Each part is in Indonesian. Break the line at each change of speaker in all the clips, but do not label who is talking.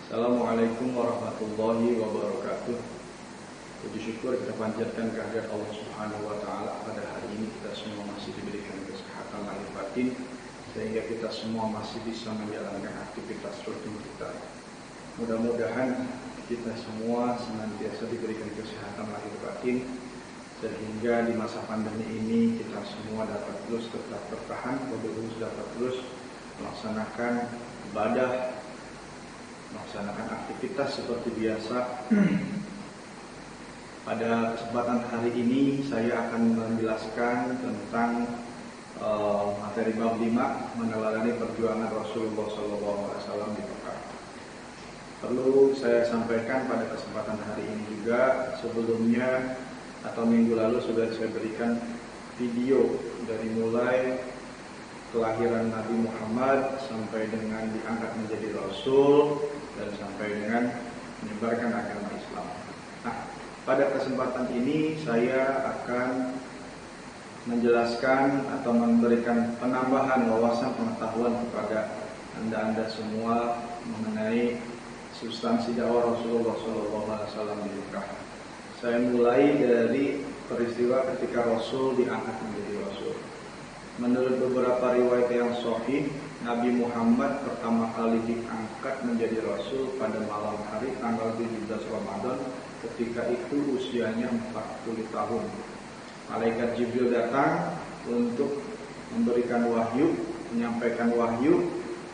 Assalamualaikum warahmatullahi wabarakatuh. Puji syukur kita panjatkan kehadirat Allah Subhanahu wa taala. Pada hari ini kita semua masih diberikan kesehatan lahir batin sehingga kita semua masih bisa menjalankan aktivitas rutin kita. Mudah-mudahan kita semua senantiasa diberikan kesehatan lahir batin sehingga di masa pandemi ini kita semua dapat terus tetap bertahan, dapat terus melaksanakan ibadah, melaksanakan aktivitas seperti biasa. Pada kesempatan hari ini saya akan menjelaskan tentang materi bab 5, meneladani perjuangan Rasulullah SAW di Mekah. Perlu saya sampaikan pada kesempatan hari ini juga, sebelumnya atau minggu lalu sudah saya berikan video dari mulai kelahiran Nabi Muhammad sampai dengan diangkat menjadi Rasul dan sampai dengan menyebarkan agama Islam. Nah, pada kesempatan ini saya akan menjelaskan atau memberikan penambahan wawasan pengetahuan kepada anda semua mengenai substansi dakwah Rasulullah SAW di Mekah. Saya mulai dari peristiwa ketika Rasul diangkat menjadi Rasul. Menurut beberapa riwayat yang sahih, Nabi Muhammad pertama kali diangkat menjadi Rasul pada malam hari tanggal 17 Ramadan. Ketika itu usianya 40 tahun. Malaikat Jibril datang untuk memberikan wahyu, menyampaikan wahyu.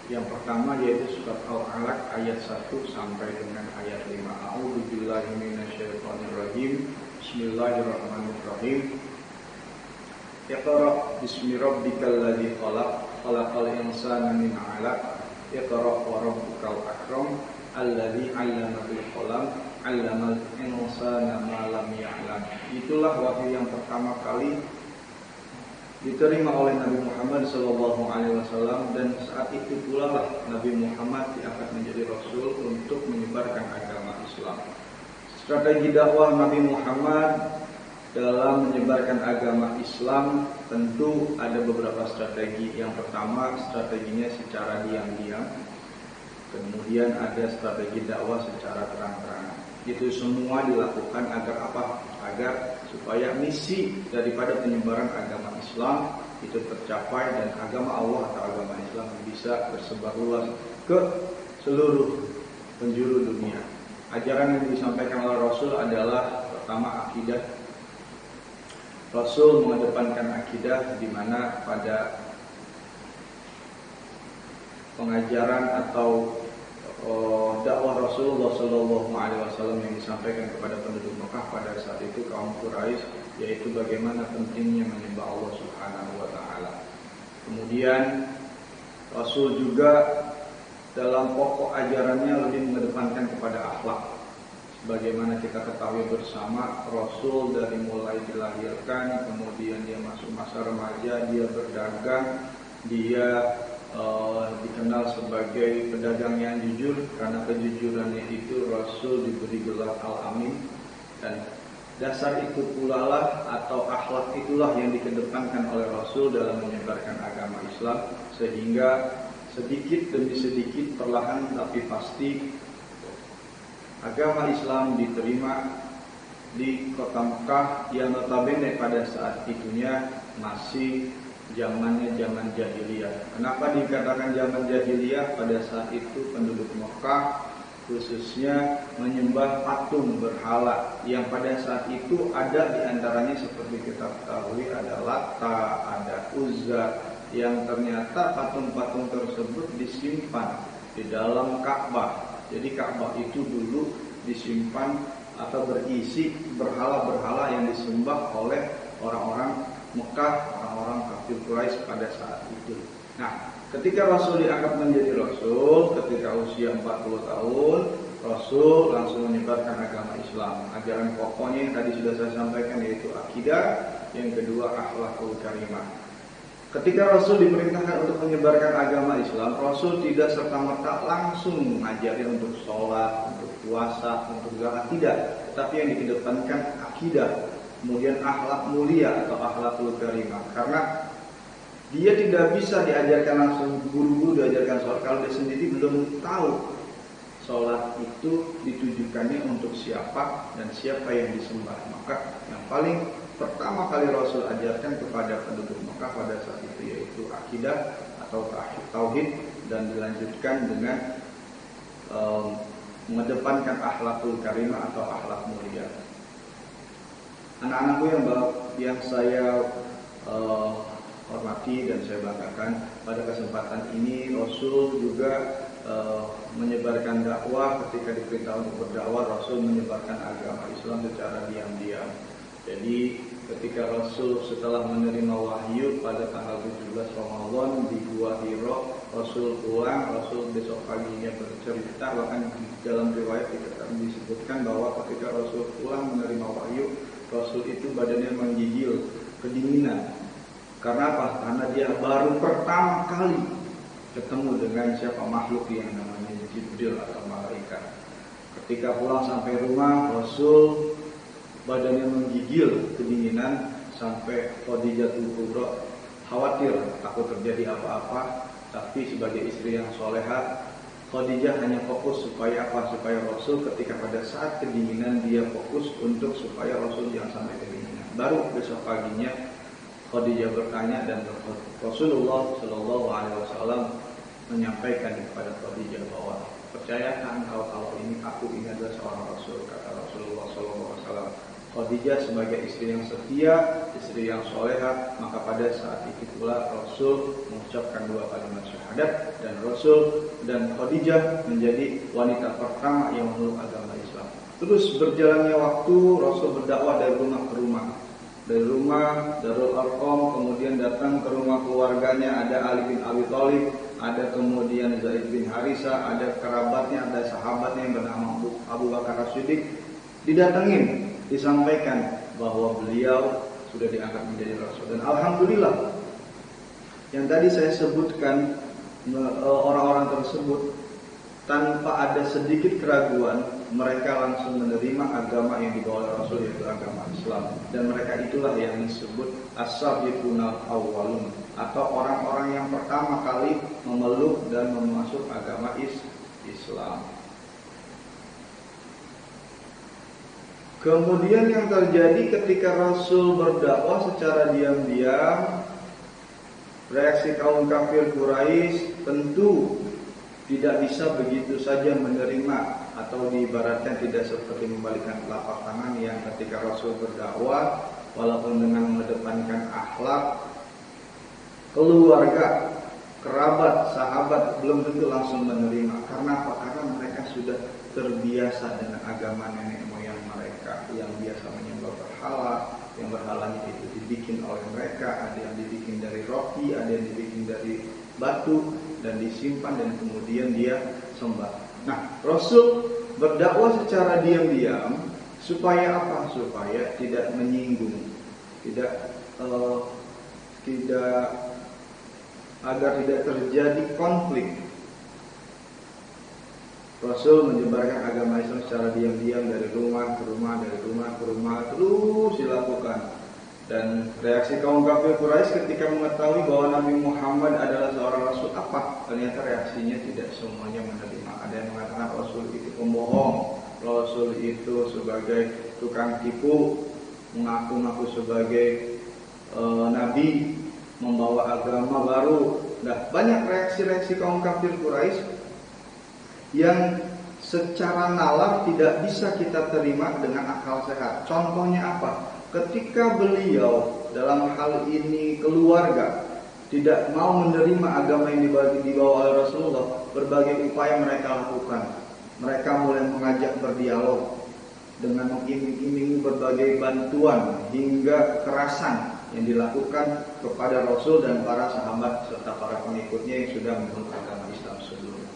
Yang pertama yaitu surat Al-Alaq ayat 1 sampai dengan ayat 5. A'udzubillahi minasyaitonirrajim. Bismillahirrahmanirrahim. Iqra bismi rabbikal ladzi khalaq, khalaqal insana min 'alaq. Iqra wa rabbukal akram, alladzi 'allama bil qalam, 'allamal insana ma lam ya'lam. Itulah wahyu yang pertama kali diterima oleh Nabi Muhammad SAW, dan saat itu pula lah Nabi Muhammad diangkat menjadi Rasul untuk menyebarkan agama Islam. Strategi dakwah Nabi Muhammad dalam menyebarkan agama Islam tentu ada beberapa strategi. Yang pertama, strateginya secara diam-diam. Kemudian ada strategi dakwah secara terang-terangan. Itu semua dilakukan agar apa? Agar supaya misi daripada penyebaran agama Islam itu tercapai dan agama Allah atau agama Islam bisa tersebar luas ke seluruh penjuru dunia. Ajaran yang disampaikan oleh Rasul adalah pertama akidah. Rasul mengedepankan akidah, di mana pada pengajaran atau dakwah Rasulullah SAW yang disampaikan kepada penduduk Mekah pada saat itu kaum Quraisy, yaitu bagaimana pentingnya menyembah Allah Subhanahu wa taala. Kemudian Rasul juga dalam pokok ajarannya lebih mengedepankan kepada akhlak. Bagaimana kita ketahui bersama, Rasul dari mulai dilahirkan, kemudian dia masuk masa remaja, dia berdagang, dia dikenal sebagai pedagang yang jujur. Karena kejujurannya itu Rasul diberi gelar Al-Amin, dan dasar itu pula lah atau akhlak itulah yang dikedepankan oleh Rasul dalam menyebarkan agama Islam, sehingga sedikit demi sedikit, perlahan tapi pasti, agama Islam diterima di kota Mekah yang notabene pada saat itunya masih zamannya zaman jahiliyah. Kenapa dikatakan zaman jahiliyah? Pada saat itu penduduk Mekah khususnya menyembah patung berhala yang pada saat itu ada diantaranya seperti kita ketahui ada Lata, ada Uzza, yang ternyata patung-patung tersebut disimpan di dalam Ka'bah. Jadi Ka'bah itu dulu disimpan atau berisi berhala-berhala yang disembah oleh orang-orang Mekah, orang-orang kafir Quraisy pada saat itu. Nah, ketika Rasul diangkat menjadi Rasul, ketika usia 40 tahun, Rasul langsung menyebarkan agama Islam. Ajaran pokoknya yang tadi sudah saya sampaikan yaitu akidah, yang kedua akhlakul karimah. Ketika Rasul diperintahkan untuk menyebarkan agama Islam, Rasul tidak serta-merta langsung mengajari untuk sholat, untuk puasa, untuk zakat, tidak. Tetapi yang dikedepankan akidah, kemudian akhlak mulia atau akhlakul karimah. Karena dia tidak bisa diajarkan langsung, guru-guru diajarkan sholat kalau dia sendiri belum tahu sholat itu ditujukannya untuk siapa dan siapa yang disembah. Maka yang paling pertama kali Rasul ajarkan kepada penduduk Mekah pada saat itu yaitu akidah atau tauhid, dan dilanjutkan dengan mengedepankan akhlakul karimah atau akhlak mulia. Anak-anakku yang saya hormati dan saya banggakan, pada kesempatan ini Rasul juga menyebarkan dakwah. Ketika diperintah untuk berdakwah, Rasul menyebarkan agama Islam secara diam-diam. Jadi ketika Rasul setelah menerima wahyu pada tanggal 17 Ramadan di Gua Hiro, Rasul pulang. Rasul besok paginya bercerita, bahkan dalam riwayat disebutkan bahwa ketika Rasul pulang menerima wahyu, Rasul itu badannya menggigil, kedinginan. Karena apa? Karena dia baru pertama kali ketemu dengan siapa makhluk yang namanya Jibril atau malaikat. Ketika pulang sampai rumah, Rasul badannya menggigil, kedinginan, sampai Khadijatul Kubra khawatir takut terjadi apa-apa. Tapi sebagai istri yang solehah, Khadijah hanya fokus supaya apa? Supaya Rasul ketika pada saat kedinginan dia fokus untuk supaya Rasul jangan sampai kedinginan. Baru besok paginya Khadijah bertanya dan Rasulullah Shallallahu Alaihi Wasallam menyampaikan kepada Khadijah bahwa percayakan kalau aku ini adalah seorang Rasul, kata Rasulullah Shallallahu Alaihi Wasallam. Khadijah sebagai istri yang setia, istri yang solehah, maka pada saat itu pula Rasul mengucapkan 2 kalimat syahadat, dan Rasul dan Khadijah menjadi wanita pertama yang memeluk agama Islam. Terus berjalannya waktu, Rasul berdakwah dari rumah ke rumah. Dari rumah Darul Arqam, kemudian datang ke rumah keluarganya, ada Ali bin Abi Thalib, ada kemudian Zaid bin Harisa, ada kerabatnya, ada sahabatnya yang bernama Abu Bakar As-Siddiq. Didatengin, disampaikan bahwa beliau sudah diangkat menjadi Rasul. Dan alhamdulillah, yang tadi saya sebutkan, orang-orang tersebut tanpa ada sedikit keraguan, mereka langsung menerima agama yang dibawa oleh Rasul, yaitu agama Islam. Dan mereka itulah yang disebut as-sabiqunal awwalun, atau orang-orang yang pertama kali memeluk dan memasuk agama Islam. Kemudian yang terjadi ketika Rasul berdakwah secara diam-diam, reaksi kaum kafir Quraisy tentu tidak bisa begitu saja menerima, atau diibaratkan tidak seperti membalikkan telapak tangan yang ketika Rasul berdakwah, walaupun dengan mengedepankan akhlak, keluarga, kerabat, sahabat belum tentu langsung menerima. Karena apa? Karena mereka sudah terbiasa dengan agama nenek moyang mereka yang biasa menyembah berhala, yang berhalanya itu dibikin oleh mereka, ada yang dibikin dari roti, ada yang dibikin dari batu dan disimpan dan kemudian dia sembah. Nah, Rasul berdakwah secara diam-diam supaya apa? Supaya tidak menyinggung, agar tidak terjadi konflik. Rasul menyebarkan agama Islam secara diam-diam dari rumah ke rumah, dari rumah ke rumah, terus dilakukan. Dan reaksi kaum kafir Quraisy ketika mengetahui bahwa Nabi Muhammad adalah seorang Rasul, apa? Ternyata reaksinya tidak semuanya menerima. Ada yang mengatakan Rasul itu pembohong, Rasul itu sebagai tukang tipu, mengaku-ngaku sebagai Nabi, membawa agama baru. Nah, banyak reaksi-reaksi kaum kafir Quraisy yang secara nalar tidak bisa kita terima dengan akal sehat. Contohnya apa? Ketika beliau dalam hal ini keluarga tidak mau menerima agama yang dibawa oleh Rasulullah, berbagai upaya mereka lakukan. Mereka mulai mengajak berdialog dengan mengiming-imingi berbagai bantuan hingga kekerasan yang dilakukan kepada Rasul dan para sahabat serta para pengikutnya yang sudah memeluk agama Islam sebelumnya.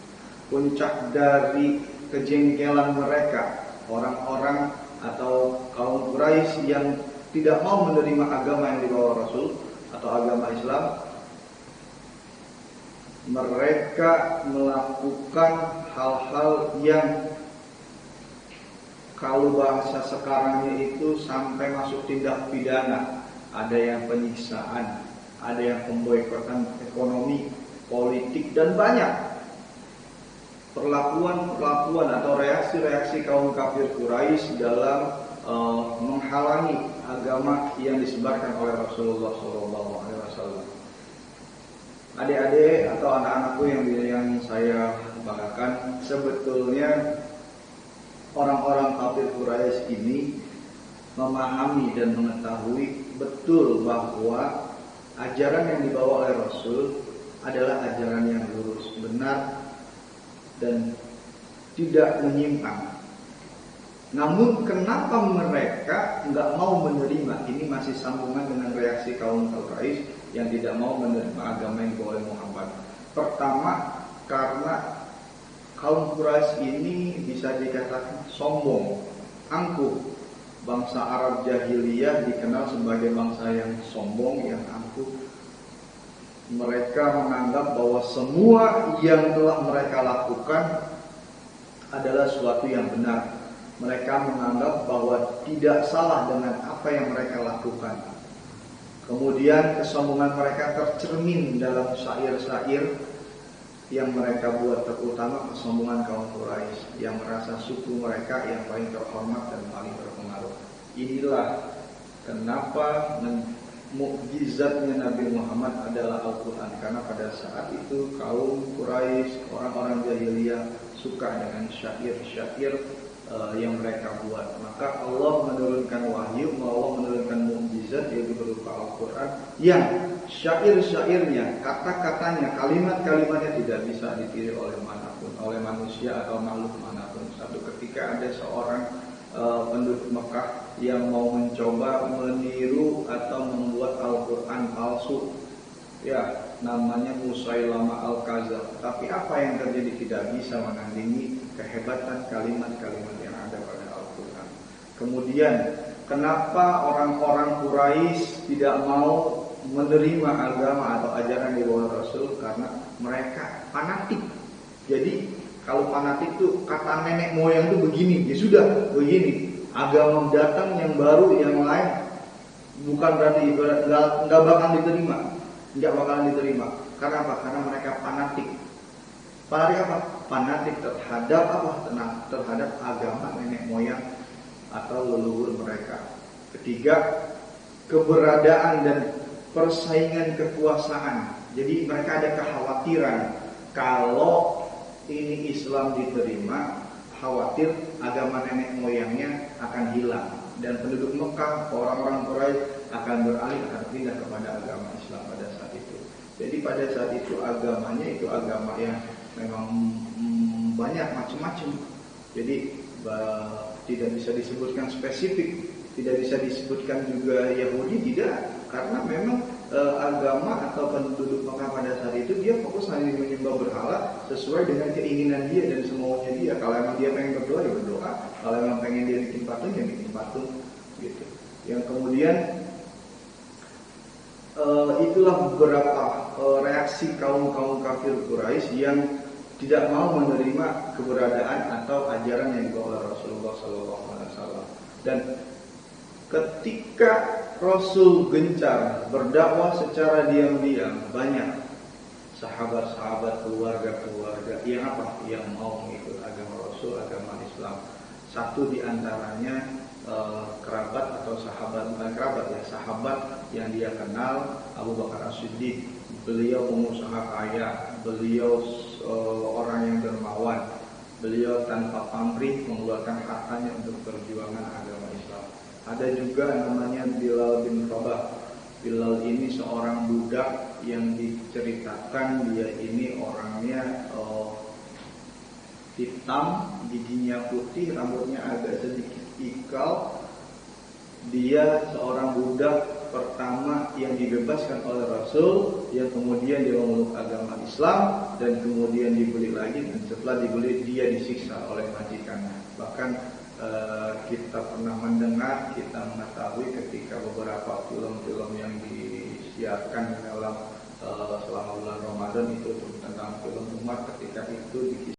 Puncak dari kejengkelan mereka, orang-orang atau kaum Quraisy yang tidak mau menerima agama yang dibawa Rasul atau agama Islam, mereka melakukan hal-hal yang kalau bahasa sekarangnya itu sampai masuk tindak pidana. Ada yang penyiksaan, ada yang pemboikotan ekonomi, politik, dan banyak. perlakuan atau reaksi kaum kafir Quraisy dalam menghalangi agama yang disebarkan oleh Rasulullah SAW. Adik-adik atau anak-anakku yang saya banggakan, sebetulnya orang-orang kafir Quraisy ini memahami dan mengetahui betul bahwa ajaran yang dibawa oleh Rasul adalah ajaran yang lurus, benar, dan tidak menyimpang. Namun kenapa mereka nggak mau menerima? Ini masih sambungan dengan reaksi kaum Quraisy yang tidak mau menerima agama yang dibawa oleh Muhammad. Pertama, karena kaum Quraisy ini bisa dikatakan sombong, angkuh. Bangsa Arab jahiliyah dikenal sebagai bangsa yang sombong, yang angkuh. Mereka menganggap bahwa semua yang telah mereka lakukan adalah sesuatu yang benar. Mereka menganggap bahwa tidak salah dengan apa yang mereka lakukan. Kemudian kesombongan mereka tercermin dalam syair-syair yang mereka buat, terutama kesombongan kaum Quraisy yang merasa suku mereka yang paling terhormat dan paling berpengaruh. Inilah kenapa mukjizatnya Nabi Muhammad adalah Al-Quran, karena pada saat itu kaum Quraisy, orang-orang jahiliyah suka dengan syair-syair yang mereka buat. Maka Allah menurunkan wahyu, Allah menurunkan mukjizat yaitu berupa Al-Quran yang syair-syairnya, kata-katanya, kalimat-kalimatnya tidak bisa ditiru oleh manapun, oleh manusia atau makhluk manapun. Satu ketika ada seorang penduduk Mekah yang mau mencoba meniru atau membuat Al-Quran palsu, ya, namanya Musailama Al-Kadzab. Tapi apa yang terjadi? Tidak bisa menandingi kehebatan kalimat-kalimat yang ada pada Al-Quran. Kemudian kenapa orang-orang Quraisy tidak mau menerima agama atau ajaran di bawah Rasul? Karena mereka fanatik. Jadi kalau fanatik itu kata nenek moyang itu begini, ya sudah begini. Agama datang yang baru, yang lain, bukan berarti nggak bakal diterima, nggak bakalan diterima. Karena apa? Karena mereka fanatik. Fanatik apa? Fanatik terhadap apa? Terhadap agama nenek moyang atau leluhur mereka. Ketiga, keberadaan dan persaingan kekuasaan. Jadi mereka ada kekhawatiran kalau ini Islam diterima, khawatir agama nenek moyangnya akan hilang dan penduduk Mekah, orang-orang Quraisy akan beralih, akan pindah kepada agama Islam pada saat itu. Jadi pada saat itu agamanya itu agama yang memang banyak macam-macam. Jadi tidak bisa disebutkan spesifik, tidak bisa disebutkan juga Yahudi, tidak, karena memang agama atau penduduk Mekah pada saat itu dia fokus hanya menyembah berhala sesuai dengan keinginan dia dan semaunya dia. Kalau emang dia pengen berdoa ya berdoa, kalau emang pengen dia bikin patung ya bikin patung, gitu. Yang kemudian itulah beberapa reaksi kaum kafir Quraisy yang tidak mau menerima keberadaan atau ajaran yang dibawa oleh Rasulullah SAW. Dan ketika Rasul gencar berdakwah secara diam-diam, banyak sahabat-sahabat, keluarga-keluarga yang apa? Yang mau mengikut agama Rasul, agama Islam. Satu di antaranya kerabat atau sahabat, bukan kerabat ya, sahabat yang dia kenal, Abu Bakar As-Siddiq. Beliau pengusaha kaya, beliau orang yang dermawan, beliau tanpa pamrih mengeluarkan hartanya untuk perjuangan agama Islam. Ada juga namanya Bilal bin Rabah. Bilal ini seorang budak yang diceritakan dia ini orangnya hitam, giginya putih, rambutnya agak sedikit ikal. Dia seorang budak pertama yang dibebaskan oleh Rasul, yang kemudian dia memeluk agama Islam dan kemudian dibeli lagi, dan setelah dibeli dia disiksa oleh majikannya. Bahkan kita pernah mendengar, kita mengetahui ketika beberapa film-film yang disiarkan dalam selama bulan Ramadan itu tentang film Umar, ketika itu